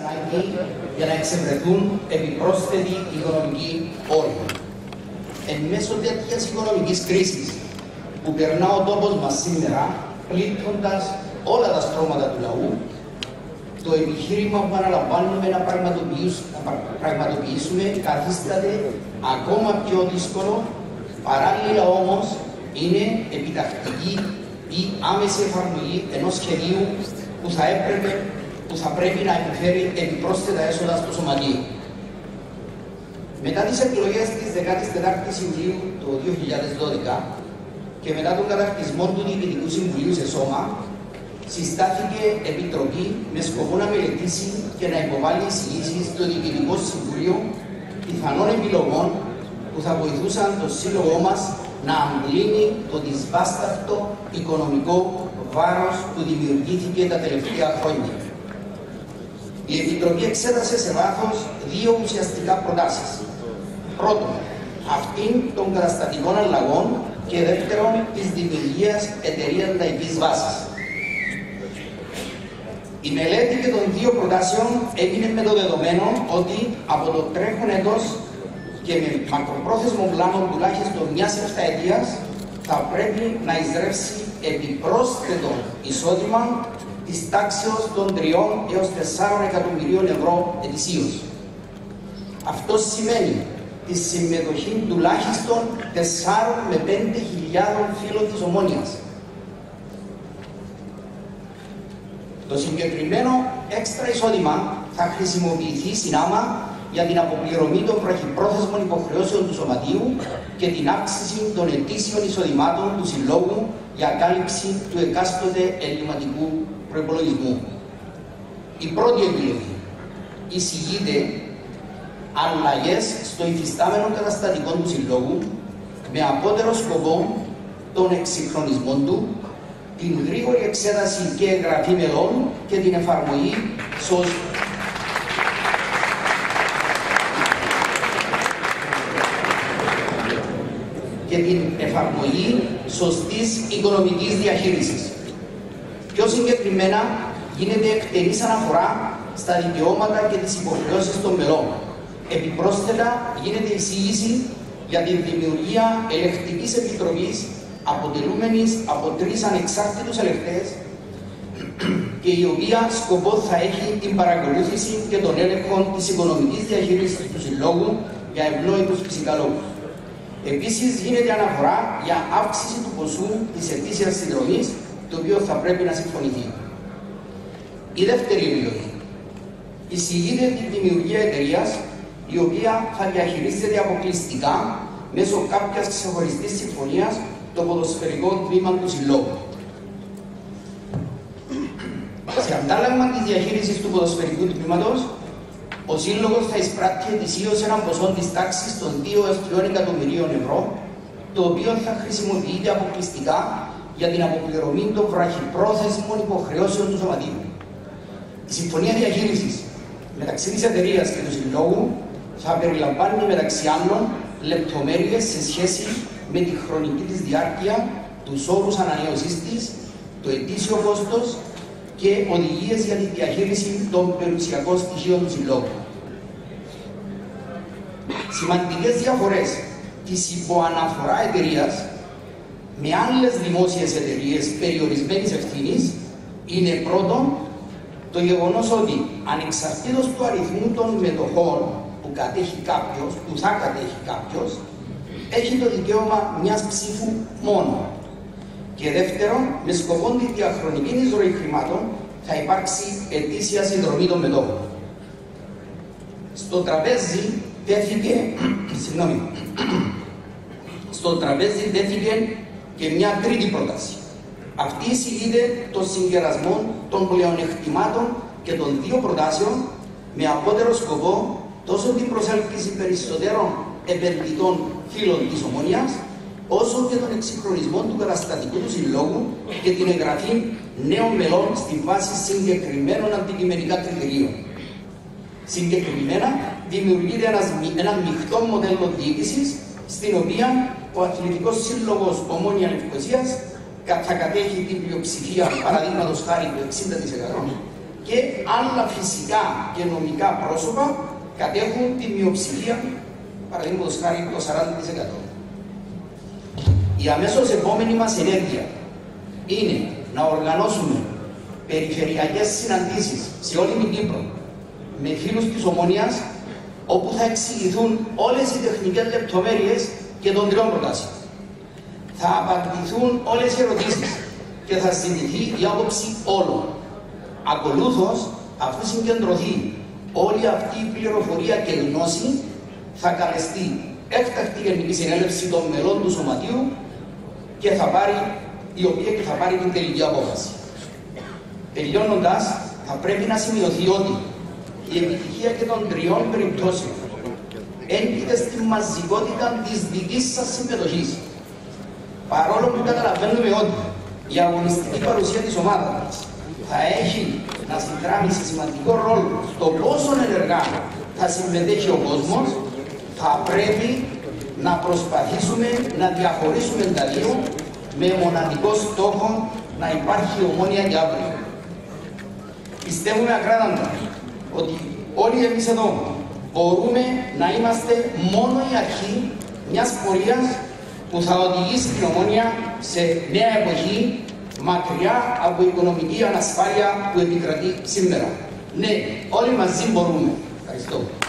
ανάγκη για να εξευρεθούν επιπρόσθετοι οικονομικοί όροι. Εν μέσω τέτοιας οικονομικής κρίσης που περνά ο τόπος μας σήμερα, πλήττοντας όλα τα στρώματα του λαού, το επιχείρημα που αναλαμβάνουμε να πραγματοποιήσουμε καθίσταται ακόμα πιο δύσκολο, παράλληλα όμως είναι επιτακτική ή άμεση εφαρμογή ενός σχεδίου που θα πρέπει να επιφέρει επιπρόσθετα έσοδα στο σωματείο. Μετά τις εκλογές της 14ης Ιουλίου του 2012 και μετά τον καταρτισμό του Διοικητικού Συμβουλίου σε σώμα, συστάθηκε επιτροπή με σκοπό να μελετήσει και να υποβάλει εισηγήσεις στο Διοικητικό Συμβούλιο πιθανών επιλογών που θα βοηθούσαν το σύλλογό μας να αμπλύνει το δυσβάσταχτο οικονομικό βάρος που δημιουργήθηκε τα τελευταία χρόνια. Η Επιτροπή εξέτασε σε βάθος δύο ουσιαστικά προτάσεις. Πρώτον, αυτήν των καταστατικών αλλαγών και δεύτερον, της δημιουργίας εταιρείας λαϊκής βάσης. Η μελέτη και των δύο προτάσεων έγινε με το δεδομένο ότι από το τρέχον έτος και με μακροπρόθεσμο πλάνο τουλάχιστον μιας επταετίας θα πρέπει να εισρεύσει επιπρόσθετο εισόδημα της τάξεως των 3 έως 4 εκατομμυρίων ευρώ ετησίως. Αυτό σημαίνει τη συμμετοχή τουλάχιστον 4 με 5 χιλιάδων φίλων της Ομόνοιας. Το συγκεκριμένο έξτρα εισόδημα θα χρησιμοποιηθεί συνάμα για την αποπληρωμή των βραχυπρόθεσμων υποχρεώσεων του Σωματείου και την αύξηση των ετήσιων εισοδημάτων του Συλλόγου για κάλυψη του εκάστοτε ελλειμματικού προϋπολογισμού. Η πρώτη επιλογή εισηγείται αλλαγές στο υφιστάμενο καταστατικό του Συλλόγου με απότερο σκοπό τον εξυγχρονισμό του, την γρήγορη εξέταση και εγγραφή μελών και την εφαρμογή σωστής οικονομικής διαχείρισης. Πιο συγκεκριμένα, γίνεται εκτενής αναφορά στα δικαιώματα και τις υποχρεώσεις των μελών. Επιπρόσθετα, γίνεται εισήγηση για την δημιουργία ελεγκτικής επιτροπής αποτελούμενης από 3 ανεξάρτητους ελεγκτές και η οποία σκοπό θα έχει την παρακολούθηση και τον έλεγχο της οικονομικής διαχείρισης του Συλλόγου για ευνόητους φυσικά λόγους. Επίσης, γίνεται αναφορά για αύξηση του ποσού της ετήσιας συνδρομής, το οποίο θα πρέπει να συμφωνηθεί. Η δεύτερη επιλογή εισηγείται τη δημιουργία εταιρείας η οποία θα διαχειρίζεται αποκλειστικά μέσω κάποιας ξεχωριστής συμφωνίας το ποδοσφαιρικό τμήμα του Συλλόγου. Σε αντάλλαγμα της διαχείρισης του ποδοσφαιρικού τμήματος, ο Σύλλογος θα εισπράττει ετησίως έναν ποσό της τάξης των 2 έως 3 εκατομμυρίων ευρώ, το οποίο θα χρησιμοποιείται αποκλειστικά για την αποπληρωμή των βραχυπρόθεσμων υποχρεώσεων του Σωματείου. Η συμφωνία διαχείρισης μεταξύ της εταιρείας και του Συλλόγου θα περιλαμβάνει μεταξύ άλλων λεπτομέρειες σε σχέση με τη χρονική της διάρκεια, τους όρους ανανέωσής της, το ετήσιο κόστος και οδηγίες για τη διαχείριση των περιουσιακών στοιχείων του Συλλόγου. Σημαντικές διαφορές της υποαναφορά εταιρείας με άλλες δημόσιες εταιρείες περιορισμένης ευθύνης είναι πρώτον το γεγονός ότι ανεξαρτήτως του αριθμού των μετοχών που θα κατέχει κάποιος, έχει το δικαίωμα μιας ψήφου μόνο. Και δεύτερον, με σκοπό τη διαχρονική εισρωή χρημάτων θα υπάρξει ετήσια συνδρομή των μετόχων. Στο τραπέζι τέθηκε και μια τρίτη πρόταση. Αυτή εισηγείται το συγκερασμό των πλεονεκτημάτων και των δύο προτάσεων με απότερο σκοπό τόσο την προσέλκυση περισσότερων επενδυτών φίλων της Ομόνοιας, όσο και τον εξυγχρονισμό του καταστατικού του Συλλόγου και την εγγραφή νέων μελών στη βάση συγκεκριμένων αντικειμενικά κριτηρίων. Συγκεκριμένα, δημιουργείται ένα μειχτό μοντέλο διοίκησης, στην οποία ο Αθλητικός Σύλλογος Ομόνια Λευκωσίας θα κατέχει την πλειοψηφία, παραδείγματος χάρη του 60%, και άλλα φυσικά και νομικά πρόσωπα κατέχουν τη μειοψηφία, παραδείγματος χάρη το 40%. Η αμέσως επόμενη μας ενέργεια είναι να οργανώσουμε περιφερειακές συναντήσεις σε όλη την Κύπρο με φίλους της Ομόνοιας, όπου θα εξηγηθούν όλες οι τεχνικές λεπτομέρειες και των τριών προτάσεων. Θα απαντηθούν όλες οι ερωτήσεις και θα ζητηθεί η άποψη όλων. Ακολούθως, αφού συγκεντρωθεί όλη αυτή η πληροφορία και γνώση, θα καλεστεί έκτακτη γενική συνέλευση των μελών του Σωματείου και η οποία θα πάρει την τελική απόφαση. Τελειώνοντας, θα πρέπει να σημειωθεί ότι η επιτυχία και των τριών περιπτώσεων έγκυται στη μαζικότητα της δικής σας συμμετοχής. Παρόλο που καταλαβαίνουμε ότι η αγωνιστική παρουσία της ομάδας μας θα έχει να συνδράμει σε σημαντικό ρόλο στο πόσο ενεργά θα συμμετέχει ο κόσμος, θα πρέπει να προσπαθήσουμε να διαχωρίσουμε τα δύο με μοναδικό στόχο να υπάρχει ομόνοια για αύριο. Πιστεύουμε ακράδαντα ότι όλοι εμείς εδώ μπορούμε να είμαστε μόνο η αρχή μιας πορείας που θα οδηγήσει την Ομόνοια σε νέα εποχή, μακριά από η οικονομική ανασφάλεια που επικρατεί σήμερα. Ναι, όλοι μαζί μπορούμε. Ευχαριστώ.